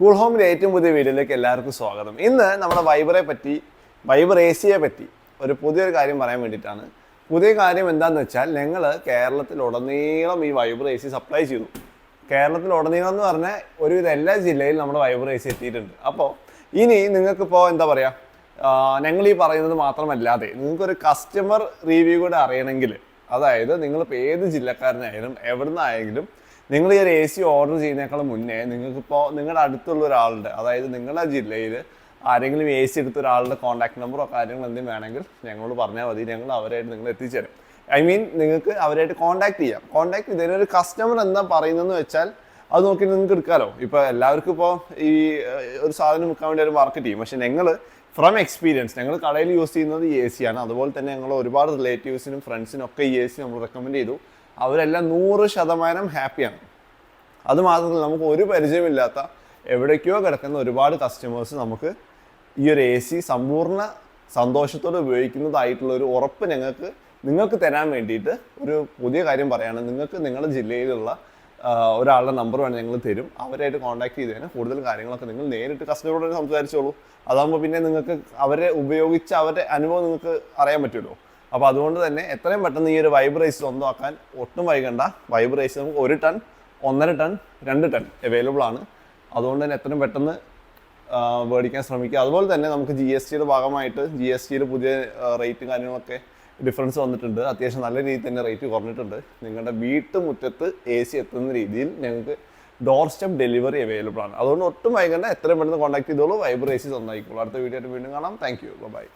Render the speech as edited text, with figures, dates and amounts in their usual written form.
Cool ഹോമിൻ്റെ ഏറ്റവും പുതിയ വീഡിയോയിലേക്ക് എല്ലാവർക്കും സ്വാഗതം. ഇന്ന് നമ്മുടെ വൈബർ എ സിയെ പറ്റി ഒരു പുതിയൊരു കാര്യം പറയാൻ വേണ്ടിയിട്ടാണ്. പുതിയ കാര്യം എന്താണെന്ന് വെച്ചാൽ ഞങ്ങൾ കേരളത്തിലുടനീളം ഈ വൈബർ എ സി സപ്ലൈ ചെയ്തു. കേരളത്തിലുടനീളം എന്ന് പറഞ്ഞാൽ ഒരുവിധ എല്ലാ ജില്ലയിലും നമ്മുടെ വൈബർ എ സി എത്തിയിട്ടുണ്ട്. അപ്പോൾ ഇനി നിങ്ങൾക്കിപ്പോൾ എന്താ പറയുക, ഞങ്ങൾ ഈ പറയുന്നത് മാത്രമല്ലാതെ നിങ്ങൾക്കൊരു കസ്റ്റമർ റിവ്യൂ കൂടെ അറിയണമെങ്കിൽ, അതായത് നിങ്ങളിപ്പോൾ ഏത് ജില്ലക്കാരനായാലും എവിടെ നിന്നായെങ്കിലും നിങ്ങൾ ഈ ഒരു എ സി ഓർഡർ ചെയ്യുന്നതിനേക്കാളും മുന്നേ നിങ്ങൾക്കിപ്പോൾ നിങ്ങളുടെ അടുത്തുള്ള ഒരാളുടെ, അതായത് നിങ്ങളുടെ ജില്ലയിൽ ആരെങ്കിലും എ സി എടുത്ത ഒരാളുടെ കോൺടാക്ട് നമ്പറോ കാര്യങ്ങളോ എന്തെങ്കിലും വേണമെങ്കിൽ ഞങ്ങളോട് പറഞ്ഞാൽ മതി. ഞങ്ങൾ അവരായിട്ട് നിങ്ങൾ എത്തിച്ചേരും. നിങ്ങൾക്ക് അവരായിട്ട് കോൺടാക്ട് ചെയ്യാം. കോൺടാക്ട് ചെയ്തതിനൊരു കസ്റ്റമർ എന്താ പറയുന്നതെന്ന് വെച്ചാൽ അത് നോക്കി നിങ്ങൾക്ക് എടുക്കാമല്ലോ. ഇപ്പോൾ എല്ലാവർക്കും ഇപ്പോൾ ഈ ഒരു സാധനം വിൽക്കാൻ വേണ്ടി ഒരു മാർക്കറ്റ് ചെയ്യും. പക്ഷേ ഞങ്ങൾ ഫ്രം എക്സ്പീരിയൻസ് ഞങ്ങൾ കടയിൽ യൂസ് ചെയ്യുന്നത് ഈ എ സി ആണ്. അതുപോലെ തന്നെ ഞങ്ങൾ ഒരുപാട് റിലേറ്റീവ്സിനും ഫ്രണ്ട്സിനും ഒക്കെ ഈ എ സി നമ്മൾ റെക്കമെൻഡ് ചെയ്തു. അവരെല്ലാം 100% ഹാപ്പിയാണ്. അതുമാത്രമല്ല, നമുക്ക് ഒരു പരിചയമില്ലാത്ത എവിടേക്കോ കിടക്കുന്ന ഒരുപാട് കസ്റ്റമേഴ്സ് നമുക്ക് ഈ ഒരു എ സി സമ്പൂർണ്ണ സന്തോഷത്തോടെ ഉപയോഗിക്കുന്നതായിട്ടുള്ള ഒരു ഉറപ്പ് നിങ്ങൾക്ക് തരാൻ വേണ്ടിയിട്ട് ഒരു പുതിയ കാര്യം പറയുകയാണ്. നിങ്ങൾക്ക് നിങ്ങളുടെ ജില്ലയിലുള്ള ഒരാളുടെ നമ്പർ വേണം ഞങ്ങൾ തരും. അവരായിട്ട് കോൺടാക്ട് ചെയ്തതിന് കൂടുതൽ കാര്യങ്ങളൊക്കെ നിങ്ങൾ നേരിട്ട് കസ്റ്റമറോട് സംസാരിച്ചോളൂ. അതാകുമ്പോൾ പിന്നെ നിങ്ങൾക്ക് അവരെ ഉപയോഗിച്ച് അവരുടെ അനുഭവം നിങ്ങൾക്ക് അറിയാൻ പറ്റുമല്ലോ. അപ്പോൾ അതുകൊണ്ട് തന്നെ എത്രയും പെട്ടെന്ന് ഈ ഒരു വൈബർ എ സി സ്വന്തമാക്കാൻ ഒട്ടും വൈകണ്ട. വൈബർ എ സി നമുക്ക് 1 ടൺ, 1.5 ടൺ, 2 ടൺ അവൈലബിൾ ആണ്. അതുകൊണ്ട് തന്നെ എത്രയും പെട്ടെന്ന് മേടിക്കാൻ ശ്രമിക്കുക. അതുപോലെ തന്നെ നമുക്ക് GSTയുടെ ഭാഗമായിട്ട് GSTയിൽ പുതിയ റേറ്റ് കാര്യങ്ങളൊക്കെ ഡിഫറൻസ് വന്നിട്ടുണ്ട്. അത്യാവശ്യം നല്ല രീതിയിൽ തന്നെ റേറ്റ് കുറഞ്ഞിട്ടുണ്ട്. നിങ്ങളുടെ വീട്ടുമുറ്റത്ത് എ സി എത്തുന്ന രീതിയിൽ ഞങ്ങൾക്ക് ഡോർ സ്റ്റെപ്പ് ഡെലിവറി അവൈലബിൾ ആണ്. അതുകൊണ്ട് ഒട്ടും വൈകണ്ട, എത്രയും പെട്ടെന്ന് കോൺടാക്ട് ചെയ്തോളൂ. വൈബർ എ സി സ്വന്തമായിക്കോളൂ. അടുത്ത വീഡിയോ ആയിട്ട് വീണ്ടും കാണാം. Thank you. ബൈ.